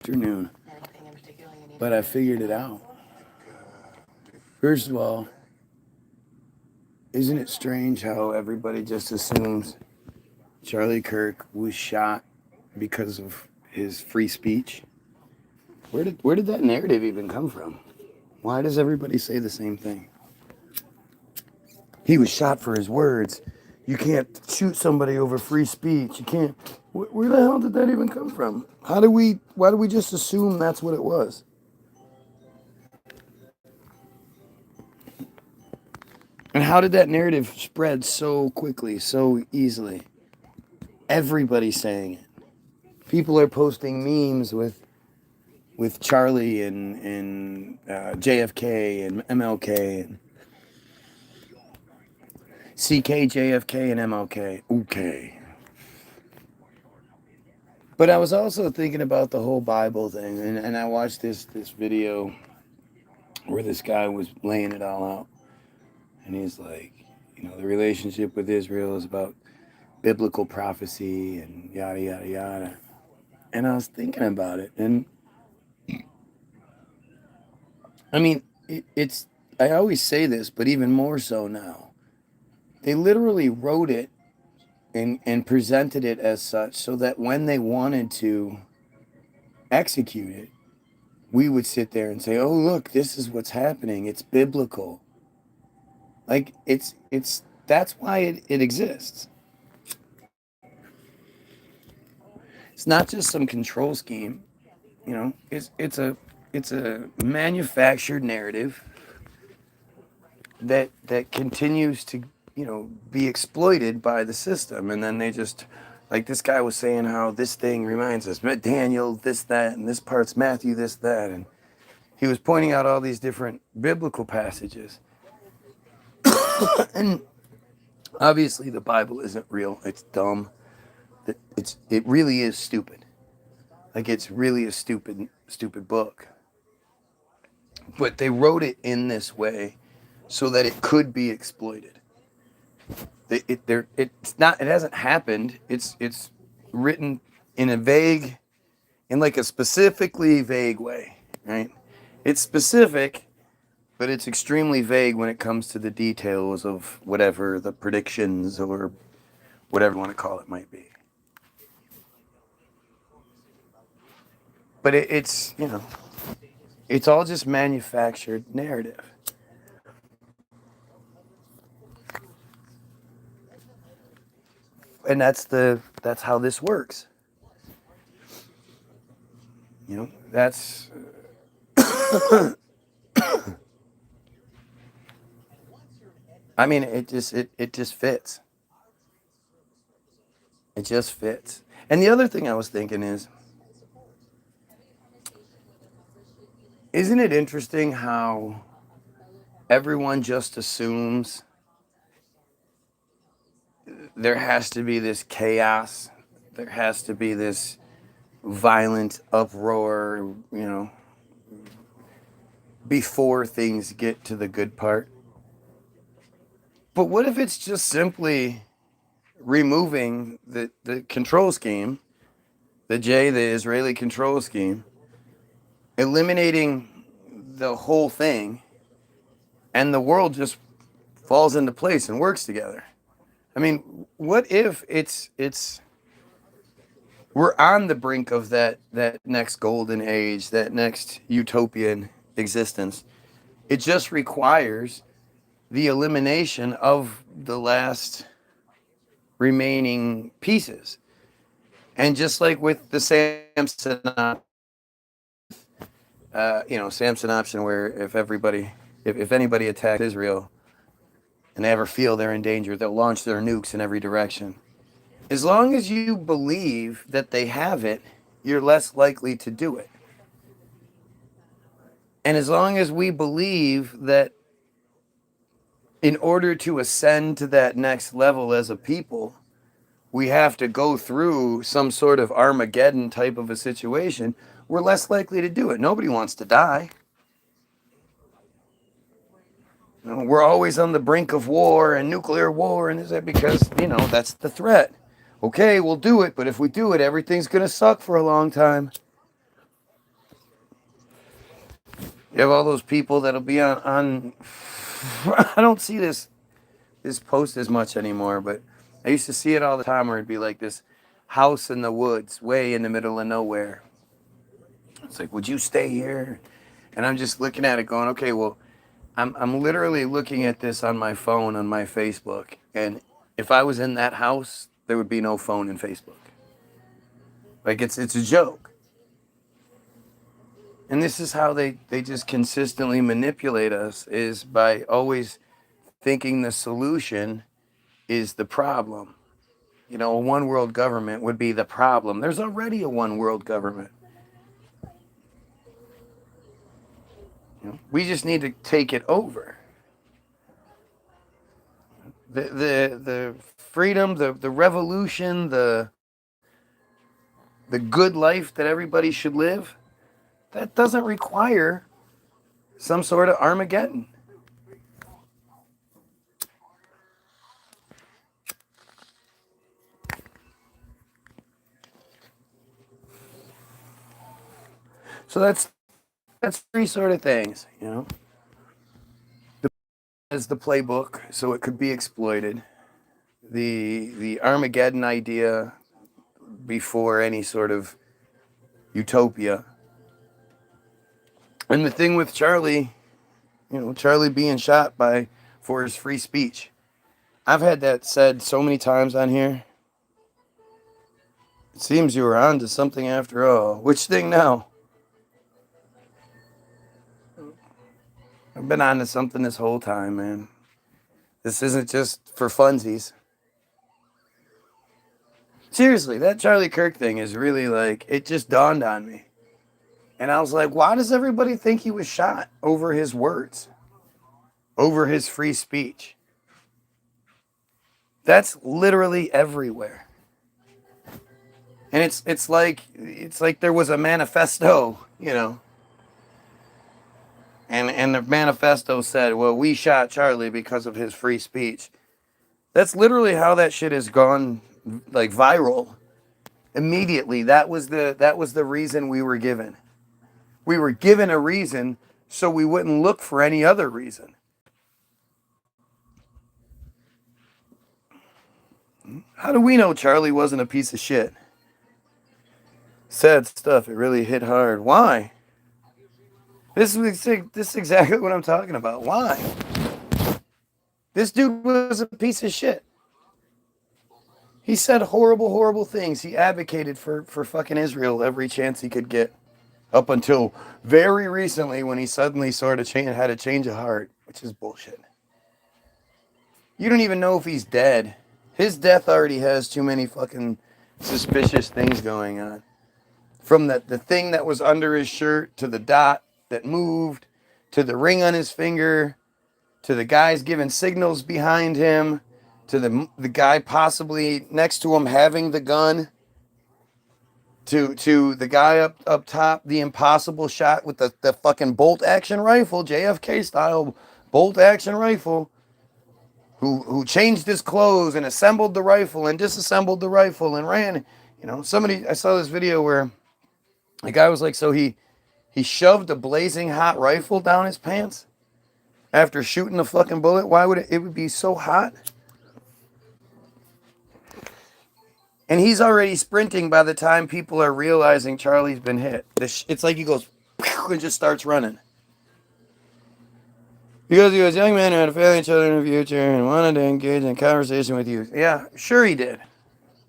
afternoon, but I figured it out. First of all, isn't it strange how everybody just assumes Charlie Kirk was shot because of his free speech? Where did that narrative even come from? Why does everybody say the same thing? He was shot for his words. You can't shoot somebody over free speech. You can't. Where the hell did that even come from? Why do we just assume that's what it was? And how did that narrative spread so quickly, so easily? Everybody's saying it. People are posting memes with Charlie and JFK and MLK and CK, JFK, and MLK. Okay. But I was also thinking about the whole Bible thing, and I watched this video where this guy was laying it all out. And he's like, the relationship with Israel is about biblical prophecy and yada, yada, yada. And I was thinking about it. And I mean, I always say this, but even more so now. They literally wrote it and presented it as such so that when they wanted to execute it, we would sit there and say, oh, look, this is what's happening. It's biblical. Like, that's why it exists. It's not just some control scheme. It's a manufactured narrative that continues to be exploited by the system, and then they just, like this guy was saying, how this thing reminds us Daniel this, that, and this part's Matthew this, that, and he was pointing out all these different biblical passages. And obviously the Bible isn't real. It's dumb. It really is stupid. Like, it's really a stupid book. But they wrote it in this way so that it could be exploited. It's not. It hasn't happened. It's written in like a specifically vague way, right? It's specific, but it's extremely vague when it comes to the details of whatever the predictions or whatever you want to call it might be. But it's all just manufactured narrative. And that's how this works. That's I mean, it just fits. It just fits. And the other thing I was thinking is, isn't it interesting how everyone just assumes there has to be this chaos, there has to be this violent uproar, before things get to the good part? But what if it's just simply removing the control scheme, the Israeli control scheme, eliminating the whole thing, and the world just falls into place and works together? I mean, what if we're on the brink of that next golden age, that next utopian existence? It just requires the elimination of the last remaining pieces. And just like with the Samson Samson option, where if anybody attacks Israel and they ever feel they're in danger, they'll launch their nukes in every direction. As long as you believe that they have it, you're less likely to do it. And as long as we believe that in order to ascend to that next level as a people, we have to go through some sort of Armageddon type of a situation, we're less likely to do it. Nobody wants to die. We're always on the brink of war and nuclear war, and is that because, that's the threat. Okay, we'll do it, but if we do it, everything's going to suck for a long time. You have all those people that'll be on I don't see this post as much anymore, but I used to see it all the time where it'd be like this house in the woods, way in the middle of nowhere. It's like, would you stay here? And I'm just looking at it going, okay, well, I'm literally looking at this on my phone, on my Facebook. And if I was in that house, there would be no phone and Facebook. Like, it's a joke. And this is how they just consistently manipulate us, is by always thinking the solution is the problem. You know, a one world government would be the problem. There's already a one world government. You know, we just need to take it over. The freedom, the revolution, the good life that everybody should live, that doesn't require some sort of Armageddon. So that's three sort of things, you know. As the playbook, so it could be exploited. The Armageddon idea before any sort of utopia. And the thing with Charlie, you know, Charlie being shot for his free speech. I've had that said so many times on here. It seems you were on to something after all. Which thing now? I've been on to something this whole time, man. This isn't just for funsies. Seriously, that Charlie Kirk thing is really like, it just dawned on me. And I was like, why does everybody think he was shot over his words? Over his free speech? That's literally everywhere. And it's like there was a manifesto, you know. And the manifesto said, well, we shot Charlie because of his free speech. That's literally how that shit has gone, like, viral. Immediately, that was the reason we were given. We were given a reason so we wouldn't look for any other reason. How do we know Charlie wasn't a piece of shit? Sad stuff. It really hit hard. Why? This is exactly what I'm talking about. Why? This dude was a piece of shit. He said horrible, horrible things. He advocated for fucking Israel every chance he could get. Up until very recently when he suddenly sort of had a change of heart, which is bullshit. You don't even know if he's dead. His death already has too many fucking suspicious things going on. From the thing that was under his shirt, to the dot that moved, to the ring on his finger, to the guys giving signals behind him, to the guy possibly next to him having the gun, to the guy up top, the impossible shot with the fucking bolt action rifle, JFK style bolt action rifle, who changed his clothes and assembled the rifle and disassembled the rifle and ran. You know, I saw this video where the guy was like, so he shoved a blazing hot rifle down his pants after shooting the fucking bullet. Why would it would be so hot? And he's already sprinting by the time people are realizing Charlie's been hit. It's like he goes and just starts running. Because he was a young man who had a family and children in the future and wanted to engage in conversation with you. Yeah, sure he did.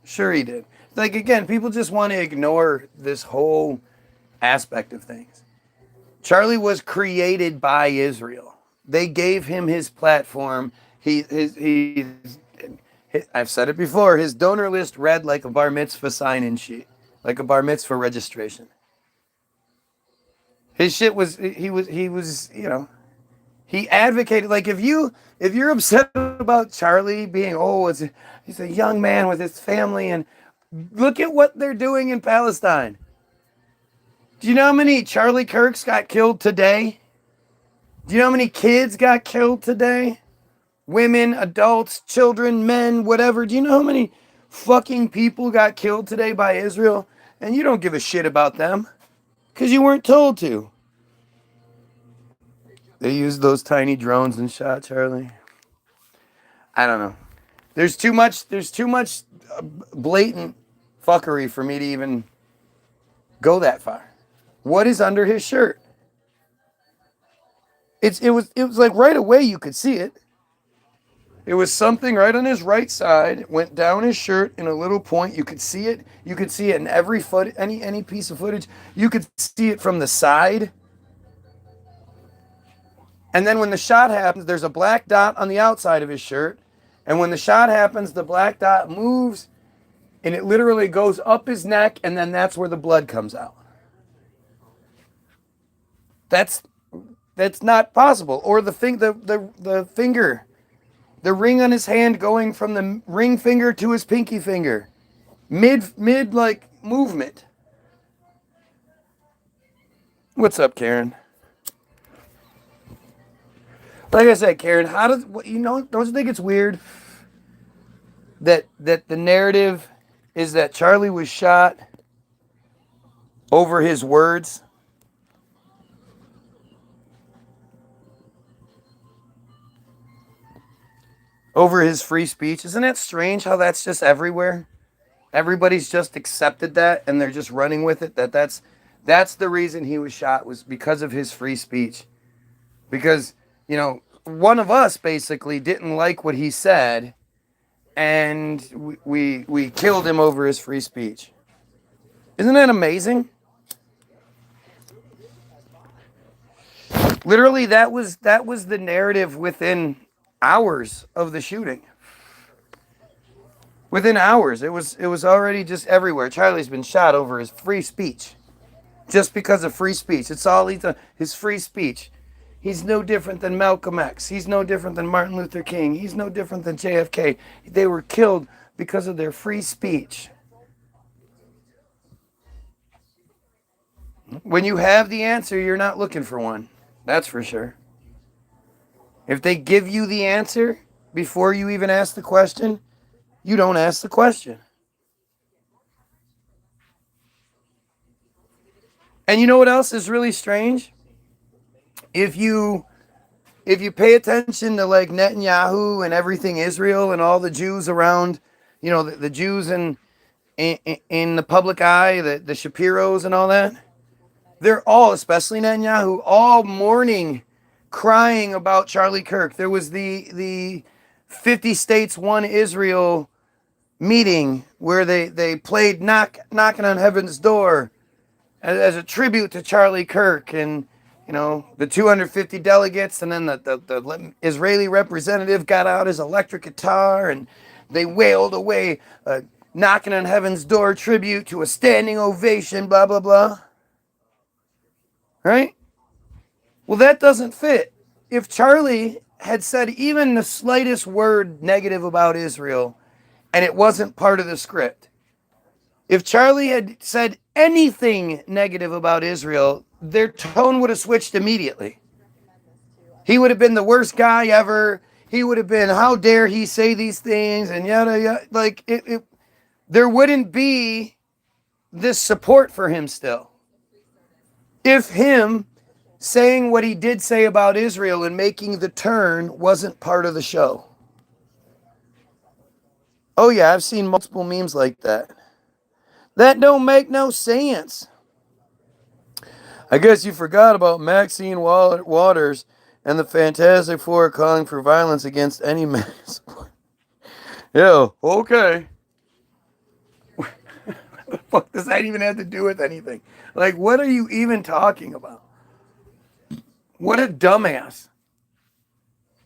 Sure he did. Like, again, people just want to ignore this whole aspect of things. Charlie was created by Israel. They gave him his platform. I've said it before, his donor list read like a bar mitzvah sign-in sheet, like a bar mitzvah registration. His shit was, he was, you know, he advocated, like, if you're upset about Charlie being, he's a young man with his family, and look at what they're doing in Palestine. Do you know how many Charlie Kirks got killed today? Do you know how many kids got killed today? Women, adults, children, men, whatever. Do you know how many fucking people got killed today by Israel? And you don't give a shit about them because you weren't told to. They used those tiny drones and shot Charlie. I don't know. There's too much blatant fuckery for me to even go that far. What is under his shirt? It was like right away you could see it. It was something right on his right side, went down his shirt in a little point. You could see it. You could see it in every any piece of footage. You could see it from the side. And then when the shot happens, there's a black dot on the outside of his shirt. And when the shot happens, the black dot moves and it literally goes up his neck, and then that's where the blood comes out. That's not possible. Or the finger. The ring on his hand going from the ring finger to his pinky finger. Mid like movement. What's up, Karen? Like I said, Karen, don't you think it's weird that the narrative is that Charlie was shot over his words? Over his free speech. Isn't that strange how that's just everywhere? Everybody's just accepted that and they're just running with it. That's the reason he was shot, was because of his free speech. Because, one of us basically didn't like what he said, and we killed him over his free speech. Isn't that amazing? Literally, that was the narrative within hours of the shooting. Within hours, it was already just everywhere. Charlie's been shot over his free speech, just because of free speech. It's all his free speech. He's no different than Malcolm X. He's no different than Martin Luther King. He's no different than JFK. They were killed because of their free speech. When you have the answer, you're not looking for one. That's for sure. If they give you the answer before you even ask the question, you don't ask the question. And you know what else is really strange? If you pay attention to like Netanyahu and everything Israel and all the Jews around, the Jews in the public eye, the Shapiros and all that, they're all, especially Netanyahu, all mourning, crying about Charlie Kirk. There was the 50 States, One Israel meeting where they played Knocking on Heaven's Door as a tribute to Charlie Kirk, and the 250 delegates, and then the Israeli representative got out his electric guitar and they wailed away a Knocking on Heaven's Door tribute to a standing ovation, blah blah blah. Right? Well, that doesn't fit. If Charlie had said even the slightest word negative about Israel and it wasn't part of the script, if Charlie had said anything negative about Israel, their tone would have switched immediately. He would have been the worst guy ever. He would have been, how dare he say these things, and yada yada. Like, there wouldn't be this support for him still. If him saying what he did say about Israel and making the turn wasn't part of the show. Oh yeah, I've seen multiple memes like that. That don't make no sense. I guess you forgot about Maxine Waters and the Fantastic Four calling for violence against any man. Yeah, okay. What the fuck does that even have to do with anything? Like, what are you even talking about? What a dumbass.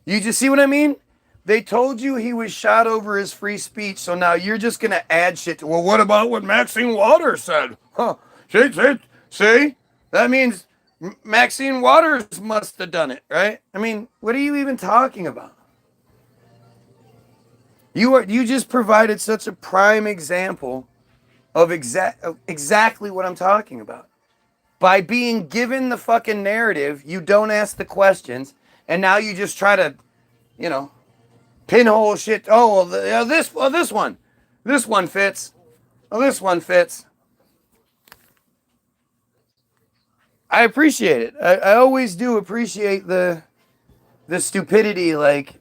You just see what I mean? They told you he was shot over his free speech, so now you're just going to add shit to, well, what about what Maxine Waters said? Huh? See? That means Maxine Waters must have done it, right? I mean, what are you even talking about? You just provided such a prime example of exactly what I'm talking about. By being given the fucking narrative, you don't ask the questions, and now you just try to, pinhole shit. Oh, well, this one fits. Oh, this one fits. I appreciate it. I always do appreciate the stupidity, like,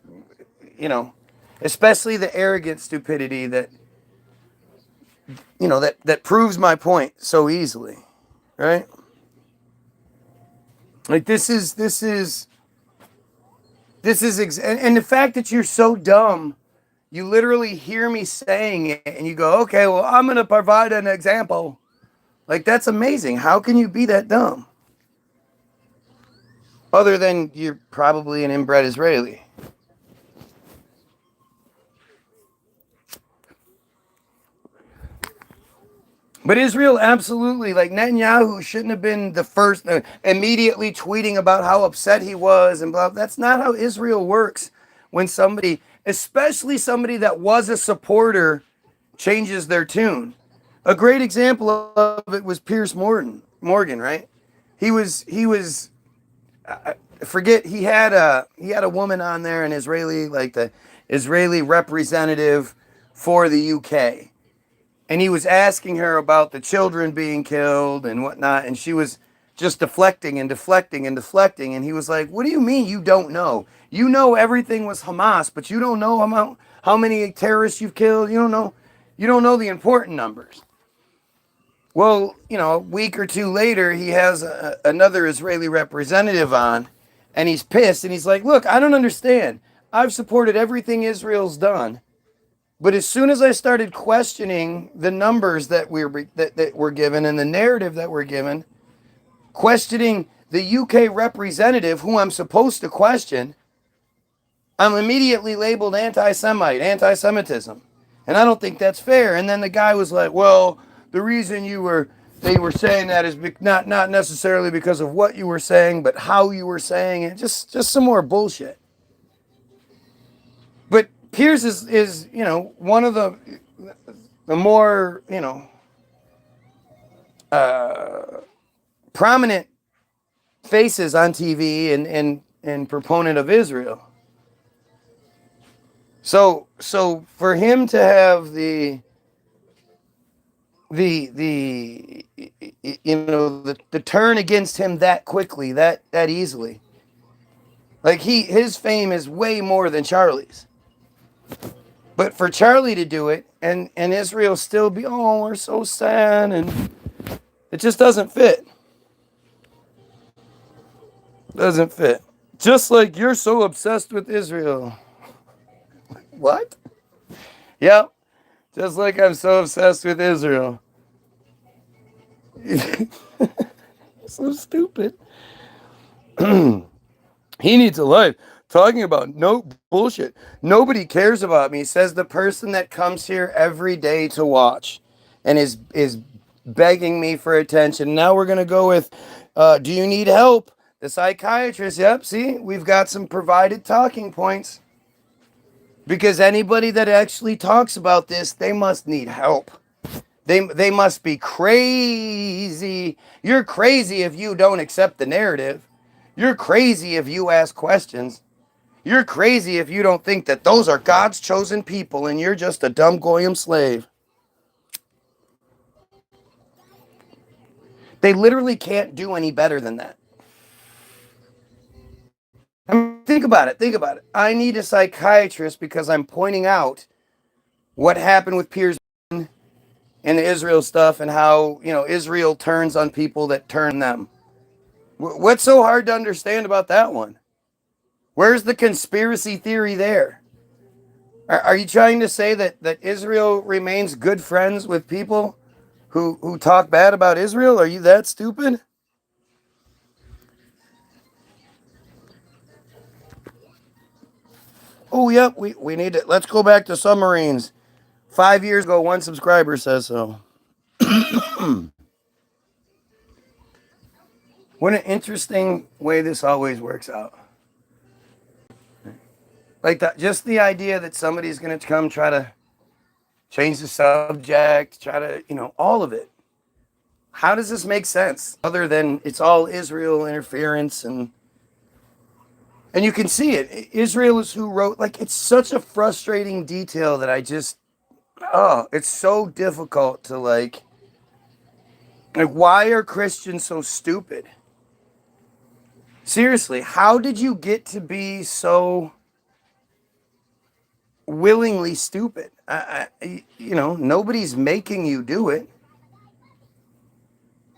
you know, especially the arrogant stupidity that, you know, that proves my point so easily, right? Like and the fact that you're so dumb, you literally hear me saying it and you go, okay, well, I'm going to provide an example. Like, that's amazing. How can you be that dumb? Other than you're probably an inbred Israeli. But Israel, absolutely, like Netanyahu shouldn't have been the first immediately tweeting about how upset he was and blah. That's not how Israel works. When somebody, especially somebody that was a supporter, changes their tune. A great example of it was Pierce Morgan, right? He was forget he had a woman on there, an Israeli, like the Israeli representative for the UK, and he was asking her about the children being killed and whatnot, and she was just deflecting and deflecting and deflecting, and he was like, "What do you mean you don't know? You know everything was Hamas, but you don't know how many terrorists you've killed. You don't know the important numbers." Well, a week or two later, he has another Israeli representative on, and he's pissed, and he's like, "Look, I don't understand. I've supported everything Israel's done. But as soon as I started questioning the numbers that we're given and the narrative that we're given, questioning the UK representative who I'm supposed to question, I'm immediately labeled anti-Semite, anti-Semitism. And I don't think that's fair." And then the guy was like, "Well, the reason they were saying that is not necessarily because of what you were saying, but how you were saying it." Just some more bullshit. But Pierce is one of the more prominent faces on TV and proponent of Israel. So for him to have the turn against him that quickly, that easily, like his fame is way more than Charlie's. But for Charlie to do it and Israel still be, "Oh, we're so sad," and it just doesn't fit. Doesn't fit. Just like you're so obsessed with Israel. What? Yep. Just like I'm so obsessed with Israel. So stupid. He needs a life. Talking about no bullshit. Nobody cares about me, says the person that comes here every day to watch and is begging me for attention. Now we're gonna go with do you need help? The psychiatrist. Yep, see, we've got some provided talking points. Because anybody that actually talks about this, they must need help. They must be crazy. You're crazy if you don't accept the narrative. You're crazy if you ask questions. You're crazy if you don't think that those are God's chosen people and you're just a dumb goyim slave. They literally can't do any better than that. I mean, think about it. Think about it. I need a psychiatrist because I'm pointing out what happened with Piers and the Israel stuff and how, Israel turns on people that turn them. What's so hard to understand about that one? Where's the conspiracy theory there? Are you trying to say that Israel remains good friends with people who talk bad about Israel? Are you that stupid? Oh, yep, we need it. Let's go back to submarines. 5 years ago, one subscriber says so. What an interesting way this always works out. Like that, just the idea that somebody's going to come try to change the subject, try to, all of it. How does this make sense other than it's all Israel interference and you can see it. Israel is who wrote, like, it's such a frustrating detail that it's so difficult to like why are Christians so stupid? Seriously, how did you get to be so willingly stupid? Nobody's making you do it,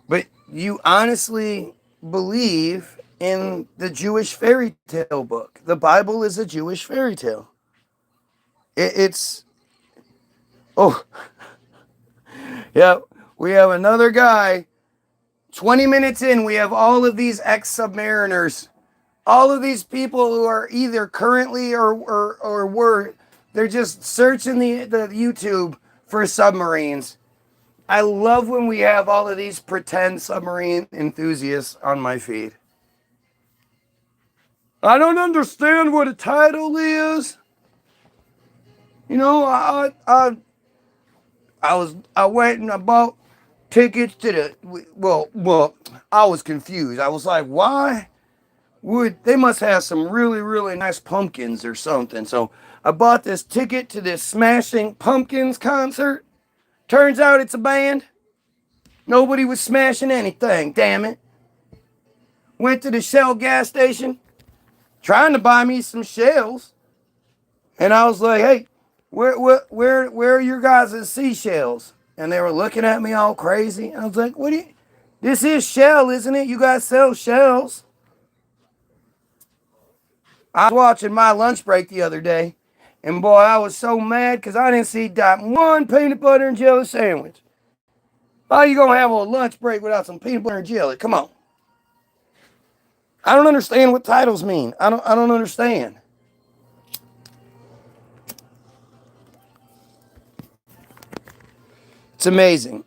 but you honestly believe in the Jewish fairy tale book. The Bible is a Jewish fairy tale. It's, oh, yeah, we have another guy. 20 minutes in, we have all of these ex-submariners, all of these people who are either currently or were, they're just searching the YouTube for submarines. I love when we have all of these pretend submarine enthusiasts on my feed. I don't understand what a title is. You know, I went and I bought tickets to the, well, I was confused. I was like, why would, they must have some really, really nice pumpkins or something. So I bought this ticket to this Smashing Pumpkins concert. Turns out it's a band. Nobody was smashing anything, damn it. Went to the Shell gas station, trying to buy me some shells. And I was like, hey, where are your guys' seashells? And they were looking at me all crazy. I was like, what do you, this is Shell, isn't it? You guys sell shells. I was watching my lunch break the other day, and boy, I was so mad because I didn't see not one peanut butter and jelly sandwich. How you gonna have a lunch break without some peanut butter and jelly? Come on. I don't understand what titles mean. I don't understand. It's amazing.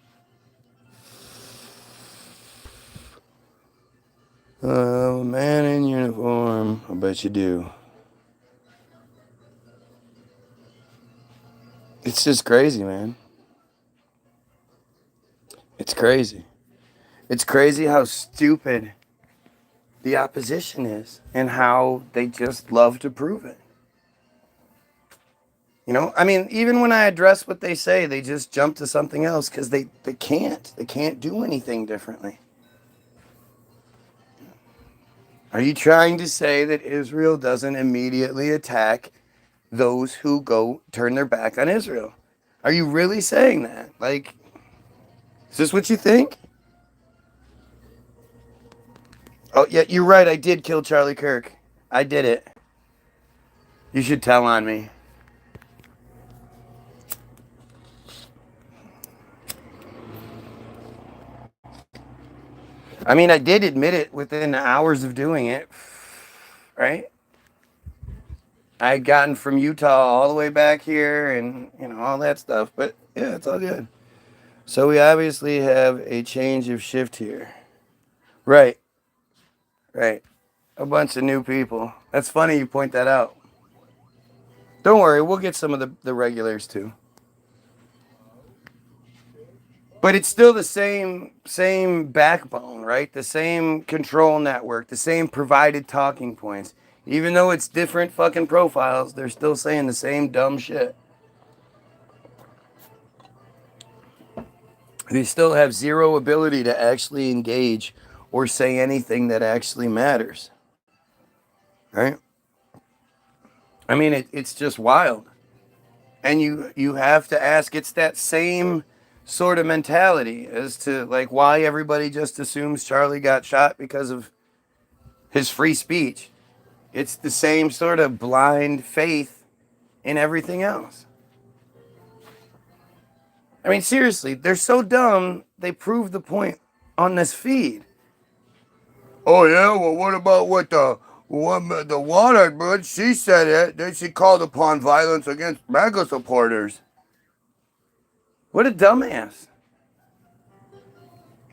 Man in uniform. I bet you do. It's just crazy, man. It's crazy. It's crazy how stupid the opposition is and how they just love to prove it. You know, I mean, even when I address what they say, they just jump to something else because they can't. They can't do anything differently. Are you trying to say that Israel doesn't immediately attack those who go turn their back on Israel? Are you really saying that? Like, is this what you think? Oh, yeah, you're right. I did kill Charlie Kirk. I did it. You should tell on me. I mean, I did admit it within hours of doing it, right? I had gotten from Utah all the way back here and, all that stuff. But, yeah, it's all good. So we obviously have a change of shift here. Right. Right. A bunch of new people. That's funny you point that out. Don't worry, we'll get some of the regulars too. But it's still the same backbone, right? The same control network, the same provided talking points. Even though it's different fucking profiles, they're still saying the same dumb shit. They still have zero ability to actually engage or say anything that actually matters. Right? I mean, it's just wild. And you have to ask, it's that same sort of mentality as to like why everybody just assumes Charlie got shot because of his free speech. It's the same sort of blind faith in everything else. I mean, seriously, they're so dumb, they prove the point on this feed. Oh, yeah? Well, what about what the water, but she said it. Then she called upon violence against MAGA supporters. What a dumbass.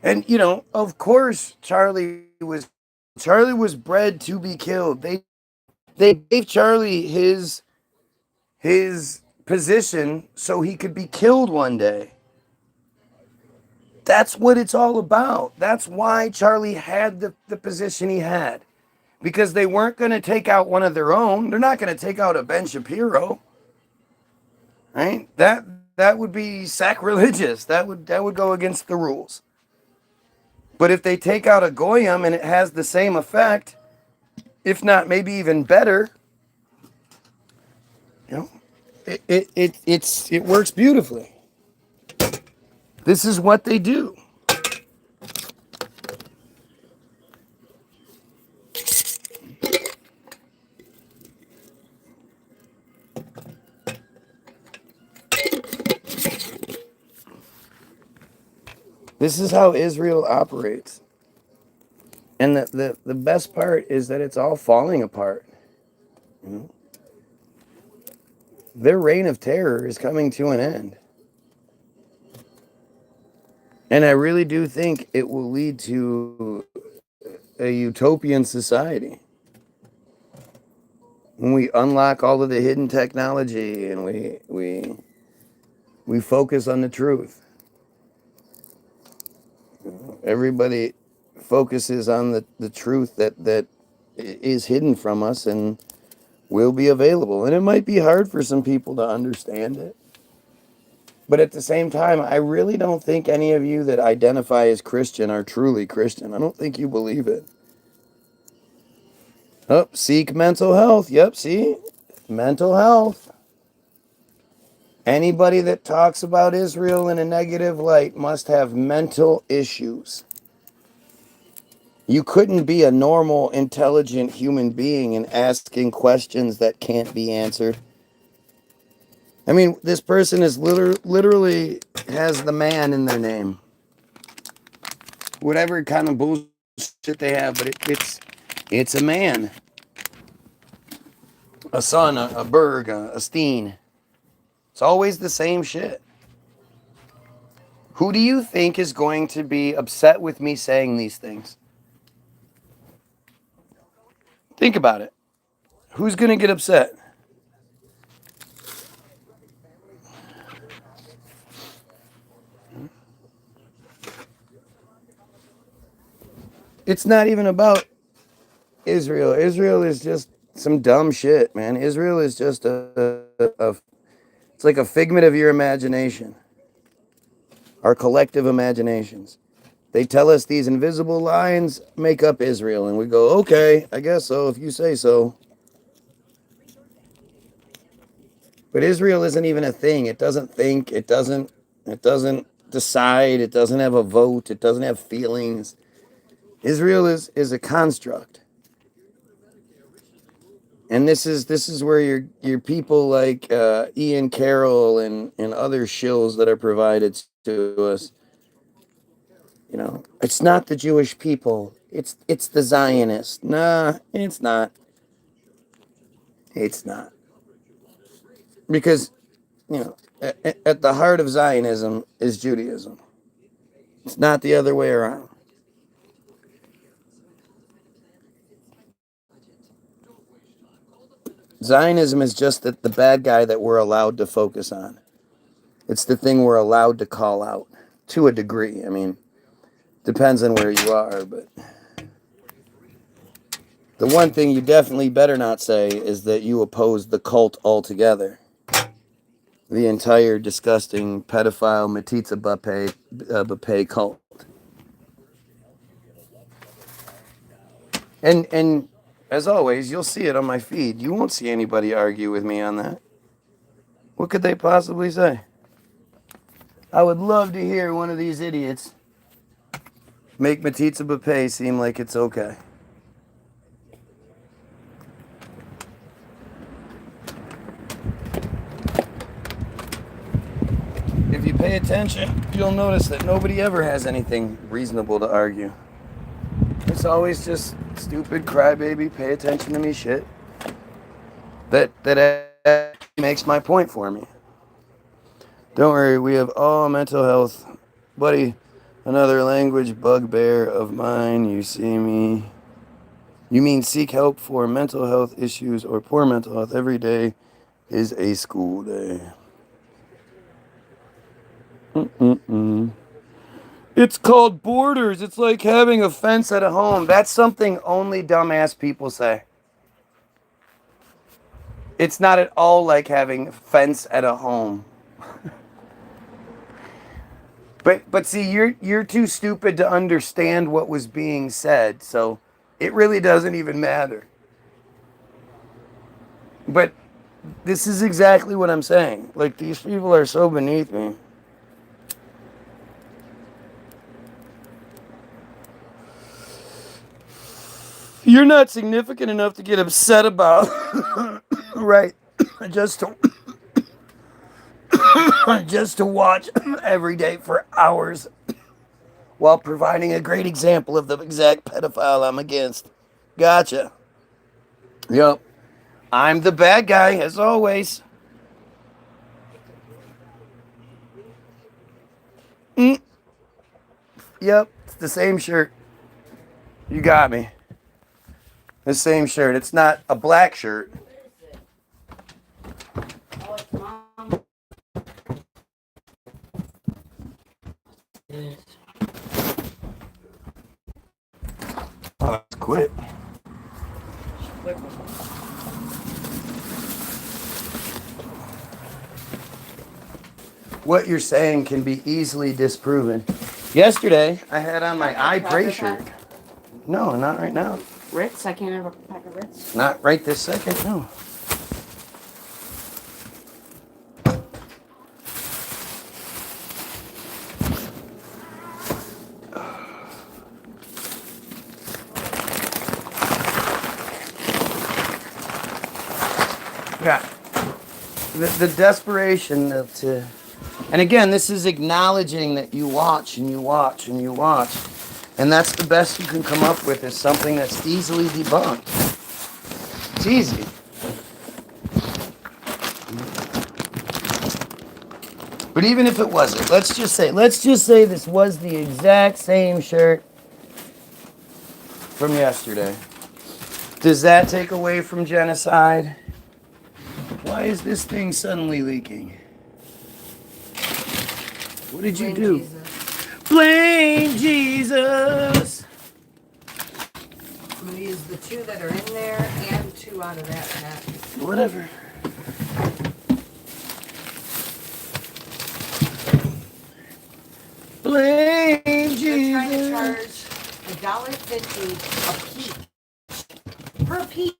And, of course, Charlie was bred to be killed. They gave Charlie his position so he could be killed one day. That's what it's all about. That's why Charlie had the position he had. Because they weren't going to take out one of their own. They're not going to take out a Ben Shapiro. Right? That would be sacrilegious. That would go against the rules. But if they take out a Goyim and it has the same effect, if not maybe even better. You know, it works beautifully. This is what they do. This is how Israel operates. And the best part is that it's all falling apart. You know? Their reign of terror is coming to an end. And I really do think it will lead to a utopian society. When we unlock all of the hidden technology and we focus on the truth. Everybody focuses on the truth that is hidden from us and will be available. And it might be hard for some people to understand it. But at the same time, I really don't think any of you that identify as Christian are truly Christian. I don't think you believe it. Oh, seek mental health. Yep, see? Mental health. Anybody that talks about Israel in a negative light must have mental issues. You couldn't be a normal, intelligent human being and asking questions that can't be answered. I mean, this person is literally has the man in their name. Whatever kind of bullshit they have, but it's a man. A son, a Berg, a Steen. It's always the same shit. Who do you think is going to be upset with me saying these things? Think about it. Who's going to get upset? It's not even about Israel. Israel is just some dumb shit, man. Israel is just it's like a figment of your imagination, our collective imaginations. They tell us these invisible lines make up Israel, and we go, okay, I guess so, if you say so. But Israel isn't even a thing. It doesn't think, it doesn't decide, it doesn't have a vote, it doesn't have feelings. Israel is a construct. And this is where your people like Ian Carroll and other shills that are provided to us. You know, it's not the Jewish people. It's the Zionists. Nah, it's not. It's not. Because, you know, at the heart of Zionism is Judaism. It's not the other way around. Zionism is just the bad guy that we're allowed to focus on. It's the thing we're allowed to call out to a degree. I mean, depends on where you are, but the one thing you definitely better not say is that you oppose the cult altogether. The entire disgusting pedophile Matitza Bapé cult. And as always, you'll see it on my feed. You won't see anybody argue with me on that. What could they possibly say? I would love to hear one of these idiots make Matitza Bapé seem like it's okay. If you pay attention, you'll notice that nobody ever has anything reasonable to argue. It's always just stupid crybaby, pay attention to me shit. That makes my point for me. Don't worry, we have all mental health. Buddy, another language bugbear of mine, you see me. You mean seek help for mental health issues or poor mental health every day is a school day. It's called borders. It's like having a fence at a home. That's something only dumbass people say. It's not at all like having a fence at a home. But see, you're too stupid to understand what was being said, so it really doesn't even matter. But this is exactly what I'm saying. Like, these people are so beneath me. You're not significant enough to get upset about. Right. Just to just to watch every day for hours while providing a great example of the exact pedophile I'm against. Gotcha. Yep. I'm the bad guy, as always. Mm. Yep. It's the same shirt. You got me. The same shirt. It's not a black shirt. Oh, it's mom. Oh, that's quick. What you're saying can be easily disproven. Yesterday, I had on my I Pray shirt. No, not right now. Ritz? I can't have a pack of Ritz. Not right this second, no. Yeah. The desperation to, and again, this is acknowledging that you watch and you watch and you watch. And that's the best you can come up with is something that's easily debunked. It's easy. But even if it wasn't, let's just say this was the exact same shirt from yesterday. Does that take away from genocide? Why is this thing suddenly leaking? What did you do? Jesus. Blame Jesus. I'm going to use the 2 that are in there and 2 out of that pack. Whatever. Blame They're trying to Jesus. charge $1.50 a peach. Per peach.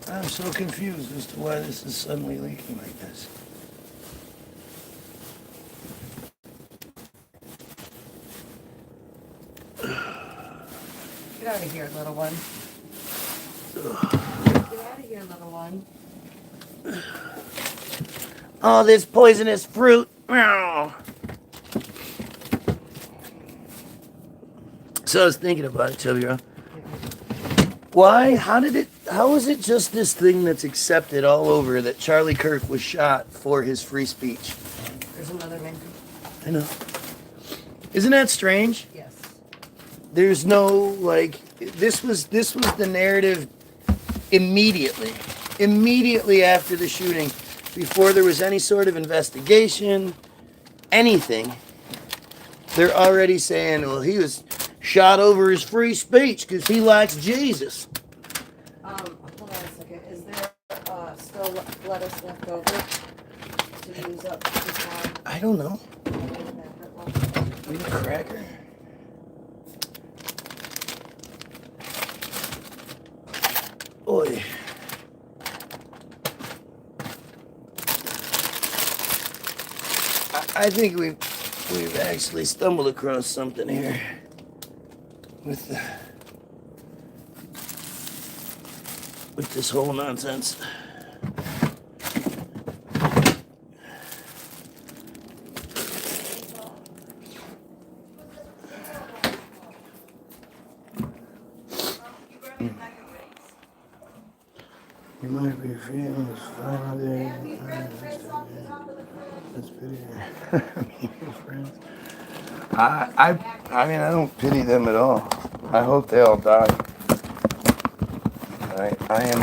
I'm so confused as to why this is suddenly leaking like this. Get out of here, little one. Get out of here, little one. Oh, this poisonous fruit. Meow. So I was thinking about it, Chubby Girl. Why? How is it just this thing that's accepted all over that Charlie Kirk was shot for his free speech? There's another man. I know. Isn't that strange? Yes. There's no, like, this was the narrative immediately after the shooting, before there was any sort of investigation, anything. They're already saying, well, he was shot over his free speech because he likes Jesus. Hold on a second. Is there still lettuce left over to use up this time? I don't know. Need a cracker? Oi. I think we've actually stumbled across something here with this whole nonsense. You might be feeling this final day. That's pity. I mean, your friends. I mean, I don't pity them at all. I hope they all die. I am.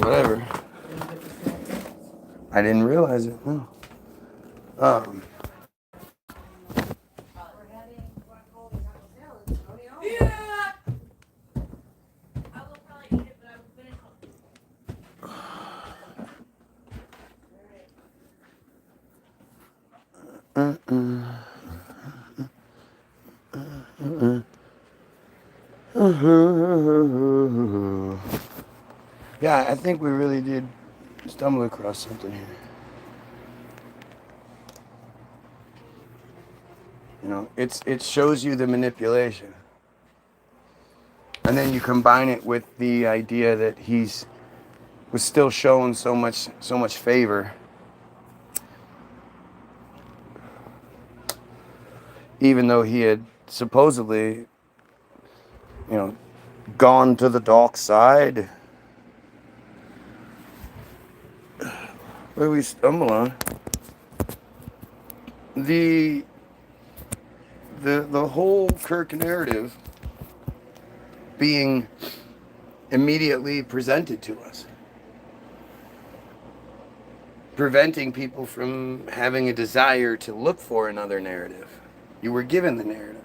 Whatever. I didn't realize it. No. Yeah, I think we really did stumble across something here. You know, it shows you the manipulation. And then you combine it with the idea that he's was still shown so much favor, even though he had supposedly, you know, gone to the dark side. Where we stumble on the whole Kirk narrative being immediately presented to us, preventing people from having a desire to look for another narrative. You were given the narrative.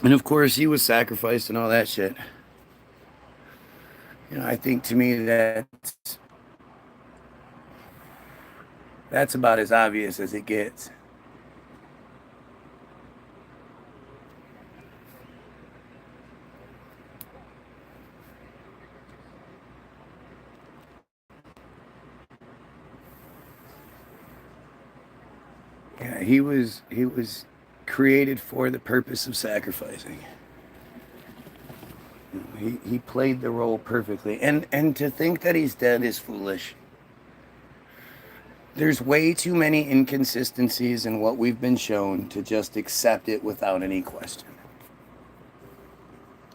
And of course, he was sacrificed and all that shit. You know, I think to me that's about as obvious as it gets. Yeah, he was created for the purpose of sacrificing. He played the role perfectly. And to think that he's dead is foolish. There's way too many inconsistencies in what we've been shown to just accept it without any question.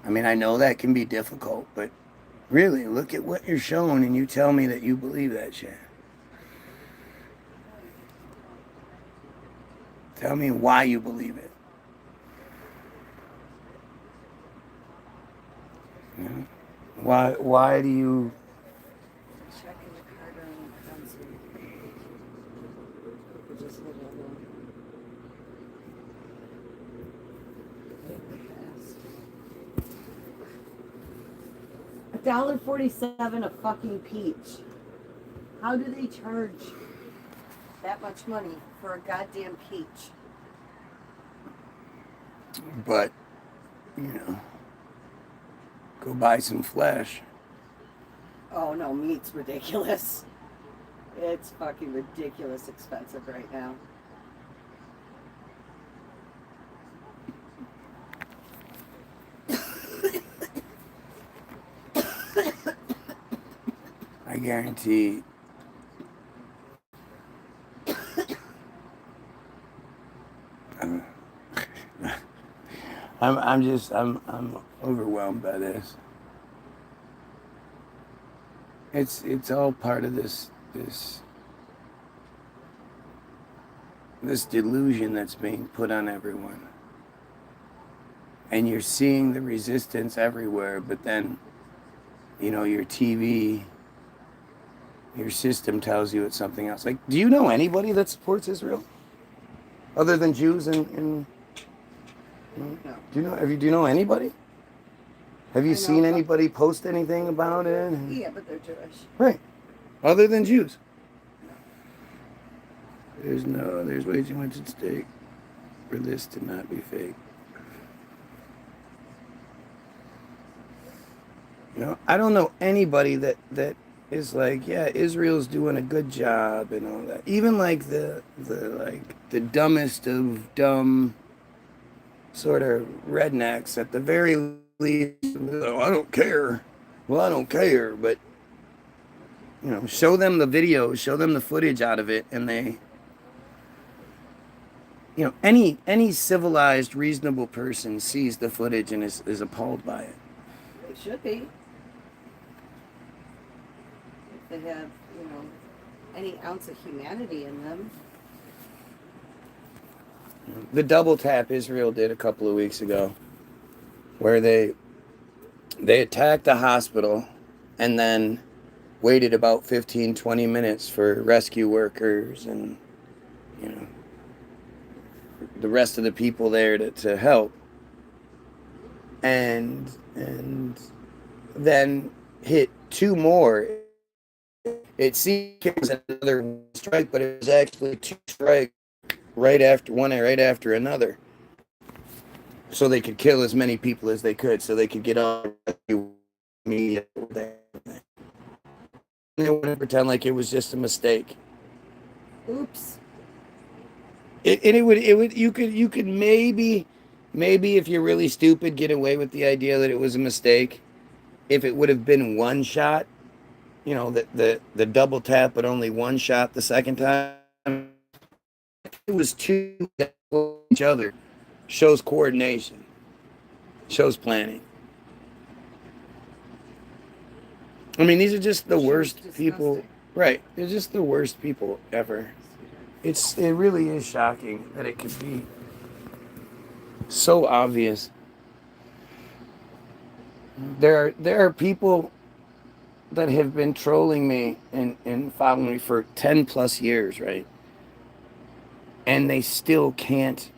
I mean, I know that can be difficult, but really, look at what you're shown and you tell me that you believe that shit. Tell me why you believe it. You know? Why do you... Checking the card on console. Just hold on. $1.47 a fucking peach. How do they charge that much money for a goddamn peach? But, you know, go buy some flesh. Oh no, meat's ridiculous. It's fucking ridiculous expensive right now. I guarantee. I'm overwhelmed by this. It's all part of this delusion that's being put on everyone. And you're seeing the resistance everywhere, but then, you know, your TV, your system tells you it's something else. Like, do you know anybody that supports Israel? Other than Jews and No. Do you know anybody? Have you I know seen a couple. anybody post anything about it? Yeah, but they're Jewish. Right. Other than Jews. There's way too much at stake for this to not be fake. You know, I don't know anybody that is like, yeah, Israel's doing a good job and all that. Even like the dumbest of dumb sort of rednecks at the very least. Oh, I don't care. Well, I don't care, but you know, show them the video, show them the footage out of it, and they, you know, any civilized, reasonable person sees the footage and is appalled by it. They should be. If they have, you know, any ounce of humanity in them. The double tap Israel did a couple of weeks ago, where they attacked the hospital and then waited about 15-20 minutes for rescue workers and, you know, the rest of the people there to help, and then hit two more. It seemed it was another strike, but it was actually two strikes right after another. So they could kill as many people as they could, so they could get on media. They wouldn't pretend like it was just a mistake. Oops. You could maybe if you're really stupid get away with the idea that it was a mistake if it would have been one shot, the double tap but only one shot the second time. It was two each other. Shows coordination, shows planning. I mean, these are just the worst people, right? They're just the worst people ever. It really is shocking that it could be so obvious. There are people that have been trolling me and following me for 10 plus years, right? And they still can't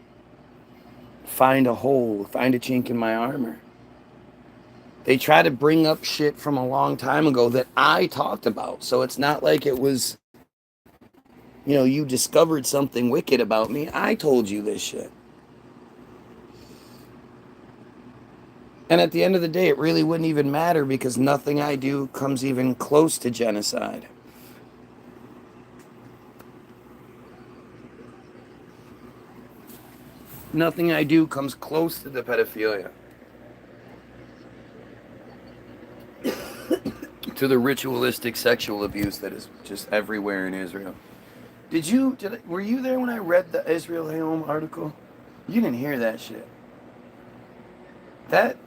find a chink in my armor. They try to bring up shit from a long time ago that I talked about. So it's not like it was, you discovered something wicked about me. I told you this shit. And at the end of the day, it really wouldn't even matter because nothing I do comes even close to genocide. Nothing I do comes close to the pedophilia. To the ritualistic sexual abuse that is just everywhere in Israel. Were you there when I read the Israel Hayom article? You didn't hear that shit. That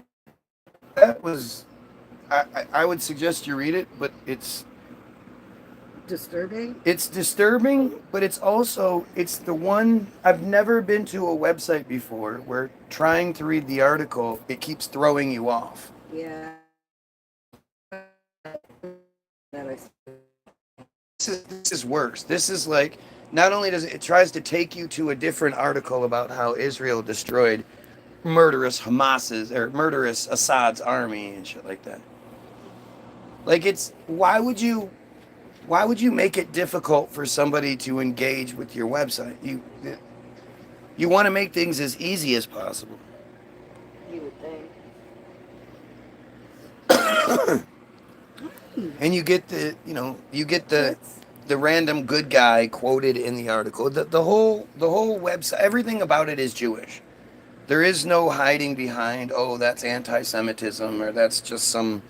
was, I would suggest you read it, but it's disturbing. It's disturbing, but it's the one, I've never been to a website before where trying to read the article, it keeps throwing you off. Yeah. This is worse. This is like, not only does it tries to take you to a different article about how Israel destroyed murderous Assad's army and shit like that. Like why would you make it difficult for somebody to engage with your website? You want to make things as easy as possible. You would think. And you get the random good guy quoted in the article. The whole website, everything about it is Jewish. There is no hiding behind, oh, that's anti-Semitism or that's just some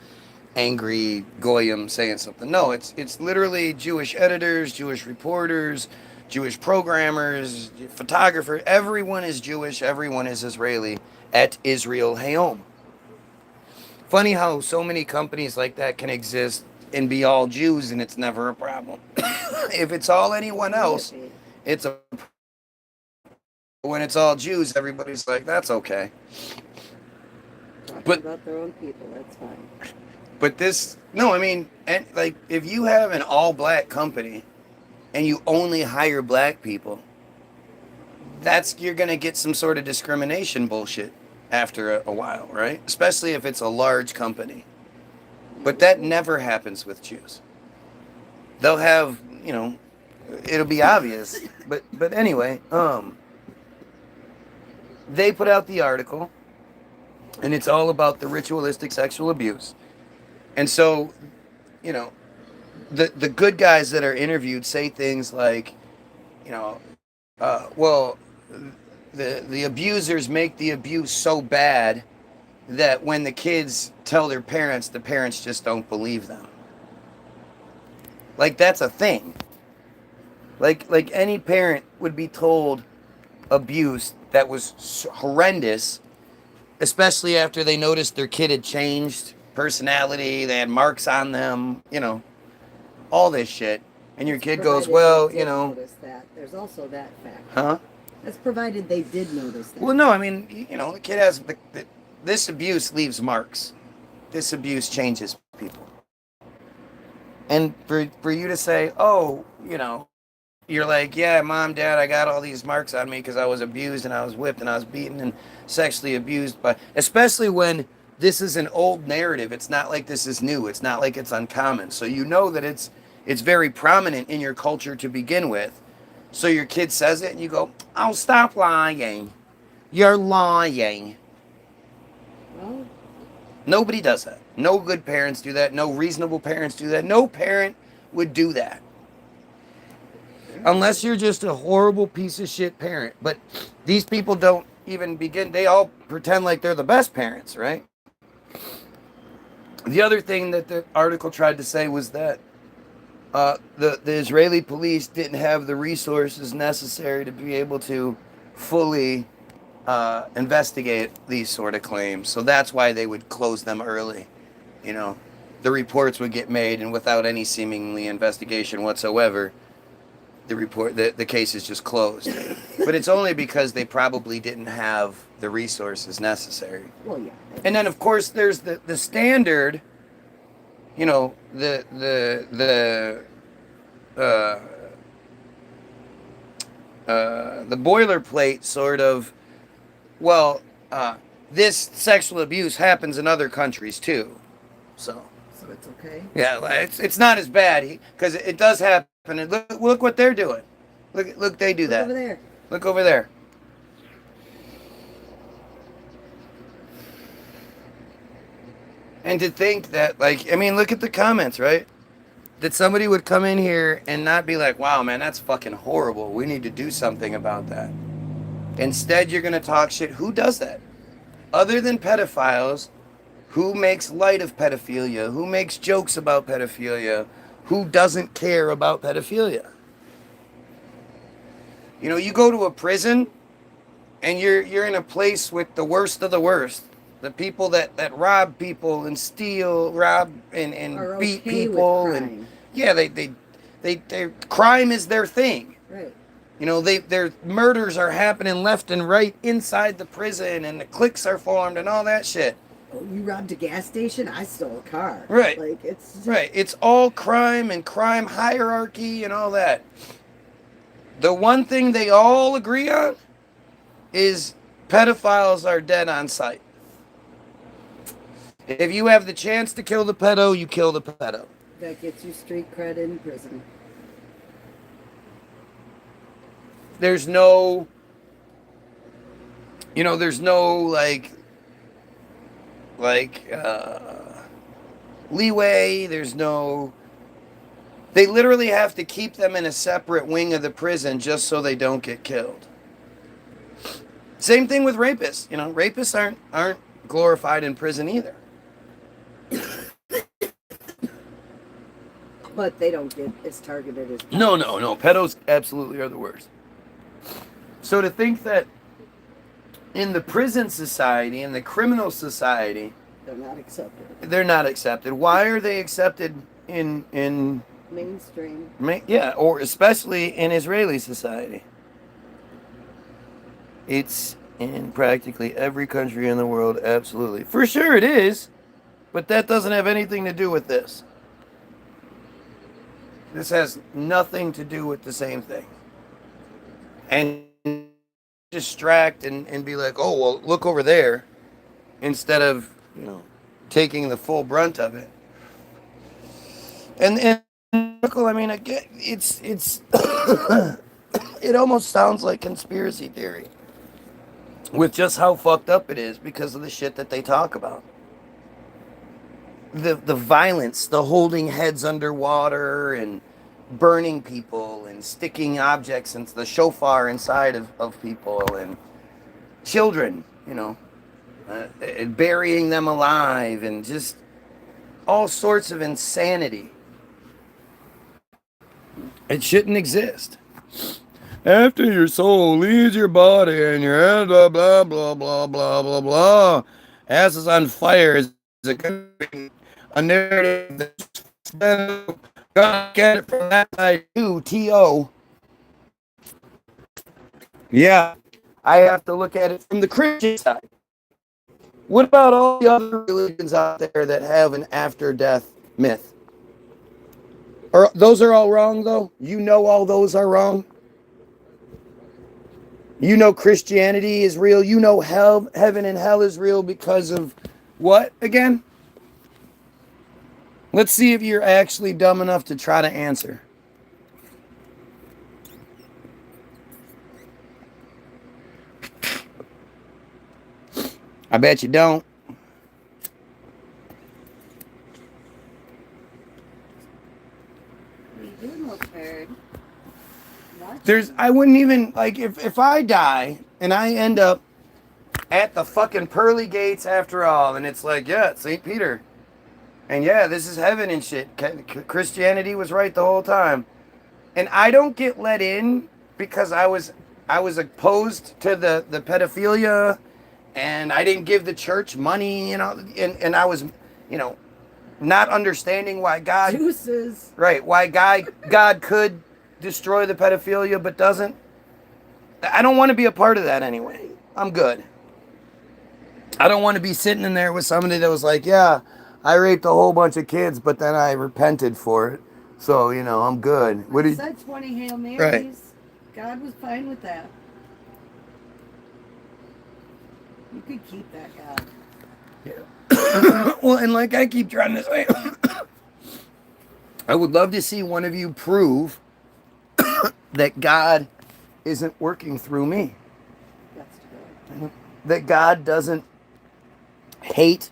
angry goyim saying something. No, it's literally Jewish editors, Jewish reporters, Jewish programmers, photographers. Everyone is Jewish. Everyone is Israeli at Israel Hayom. Funny how so many companies like that can exist and be all Jews and it's never a problem. If it's all anyone else, it's a. When it's all Jews, everybody's like, that's okay. Talking about their own people, that's fine. But if you have an all-black company and you only hire black people, you're going to get some sort of discrimination bullshit after a while, right? Especially if it's a large company. But that never happens with Jews. They'll have, it'll be obvious. But anyway, they put out the article, and it's all about the ritualistic sexual abuse. And so, the good guys that are interviewed say things like, the abusers make the abuse so bad that when the kids tell their parents, the parents just don't believe them. Like, that's a thing. Like any parent would be told abuse that was horrendous, especially after they noticed their kid had changed personality, they had marks on them, all this shit. And your kid goes, well, notice that. There's also that fact. Huh? That's provided they did notice that. Well, no, I mean, the kid has, this abuse leaves marks. This abuse changes people. And for you to say, oh, you're like, yeah, mom, dad, I got all these marks on me because I was abused and I was whipped and I was beaten and sexually abused especially when this is an old narrative. It's not like this is new. It's not like it's uncommon. So you know that it's very prominent in your culture to begin with. So your kid says it and you go, "Oh, stop lying. You're lying." Well, Nobody does that. No good parents do that. No reasonable parents do that. No parent would do that. Unless you're just a horrible piece of shit parent. But these people don't even begin. They all pretend like they're the best parents, right? The other thing that the article tried to say was that the Israeli police didn't have the resources necessary to be able to fully investigate these sort of claims. So that's why they would close them early. You know, the reports would get made, and without any seemingly investigation whatsoever, the case is just closed. But it's only because they probably didn't have the resources necessary. well, yeah. And then, of course, there's the standard, you know, the boilerplate sort of, well, this sexual abuse happens in other countries too. So it's okay. yeah, it's not as bad because it does happen. And look what they're doing. Look, they do that. Over there. Look over there. And to think that, like, I mean, look at the comments, right? That somebody would come in here and not be like, "Wow, man, that's fucking horrible. We need to do something about that." Instead, you're going to talk shit. Who does that? Other than pedophiles, who makes light of pedophilia? Who makes jokes about pedophilia? Who doesn't care about pedophilia? You know, you go to a prison and you're in a place with the worst of the worst. The people that rob people and steal, rob and beat okay people, with and crime. yeah, they crime is their thing. Right. You know, their murders are happening left and right inside the prison, and the cliques are formed and all that shit. Oh, you robbed a gas station? I stole a car. Right. Like, it's just, Right. It's all crime and crime hierarchy and all that. The one thing they all agree on is pedophiles are dead on sight. If you have the chance to kill the pedo, you kill the pedo. that gets you street cred in prison. There's no, you know, there's no leeway. There's no, they literally have to keep them in a separate wing of the prison just so they don't get killed. Same thing with rapists. You know, rapists aren't glorified in prison either. But they don't get as targeted as... No. Pedos absolutely are the worst. So to think that in the prison society, in the criminal society, They're not accepted. they're not accepted. Why are they accepted in Mainstream. yeah, or especially in Israeli society? It's in practically every country in the world, absolutely. For sure it is, but that doesn't have anything to do with this. This has nothing to do with the same thing. And distract and be like, "Oh, well, look over there," instead of, you know, taking the full brunt of it. And I mean, again, it's it almost sounds like conspiracy theory with just how fucked up it is because of the shit that they talk about. The violence, the holding heads underwater and burning people and sticking objects into the shofar inside of people and children, you know, and burying them alive and just all sorts of insanity. It shouldn't exist. After your soul leaves your body and your head, blah, blah, blah, blah, blah, blah, blah, ass is on fire is a narrative that's gotta get it from that side too, T.O. Yeah, I have to look at it from the Christian side. What about all the other religions out there that have an after-death myth? Those are all wrong, though? You know all those are wrong? You know Christianity is real. You know heaven and hell is real because of What again? Let's see if you're actually dumb enough to try to answer. I bet you don't. You do look hurt. I wouldn't even, like, if I die and I end up at the fucking pearly gates after all, and it's like, yeah, it's St. Peter. And yeah, this is heaven and shit. Christianity was right the whole time. And I don't get let in because I was opposed to the pedophilia, and I didn't give the church money, and I was, not understanding why God Juices. right, why God could destroy the pedophilia but doesn't. I don't want to be a part of that anyway. I'm good. I don't want to be sitting in there with somebody that was like, yeah, I raped a whole bunch of kids, but then I repented for it. So, I'm good. What I did said 20 Hail Marys. Right. God was fine with that. You could keep that, God. Yeah. Well, and like I keep trying to say, I would love to see one of you prove that God isn't working through me. That's good. That God doesn't hate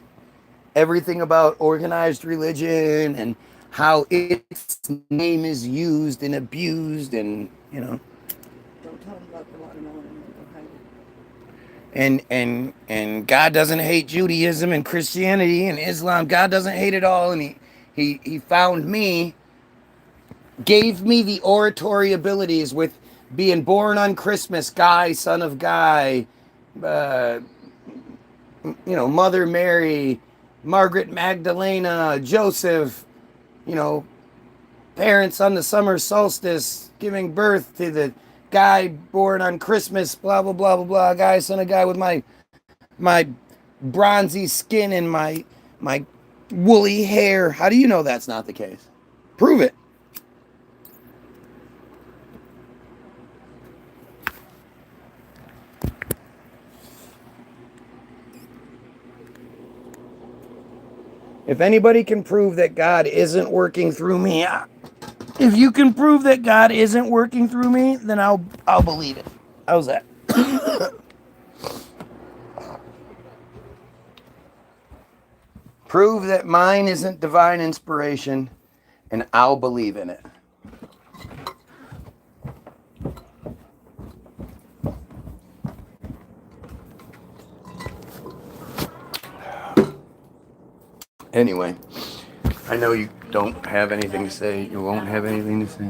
everything about organized religion and how its name is used and abused, and Don't tell them about the watermelon and and God doesn't hate Judaism and Christianity and Islam. God doesn't hate it all, and he found me, gave me the oratory abilities with being born on Christmas, Guy, son of Guy, Mother Mary, Margaret Magdalena, Joseph, parents on the summer solstice, giving birth to the guy born on Christmas, blah, blah, blah, blah, blah, Guy, son of Guy, with my bronzy skin and my woolly hair. How do you know that's not the case? Prove it. If anybody can prove that God isn't working through me, if you can prove that God isn't working through me, then I'll believe it. How's that? Prove that mine isn't divine inspiration, and I'll believe in it. Anyway, I know you don't have anything to say. You won't have anything to say.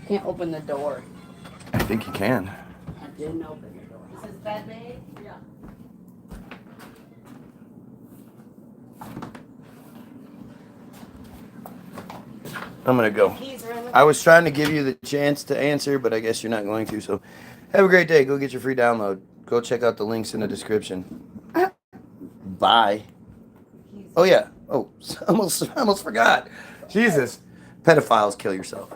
Can't open the door. I think you can. I didn't open the door. Is this bed made? Yeah. I'm going to go. I was trying to give you the chance to answer, but I guess you're not going to. So have a great day. Go get your free download. Go check out the links in the description. Bye. Oh, yeah. Oh, almost forgot. Jesus. Pedophiles, kill yourself.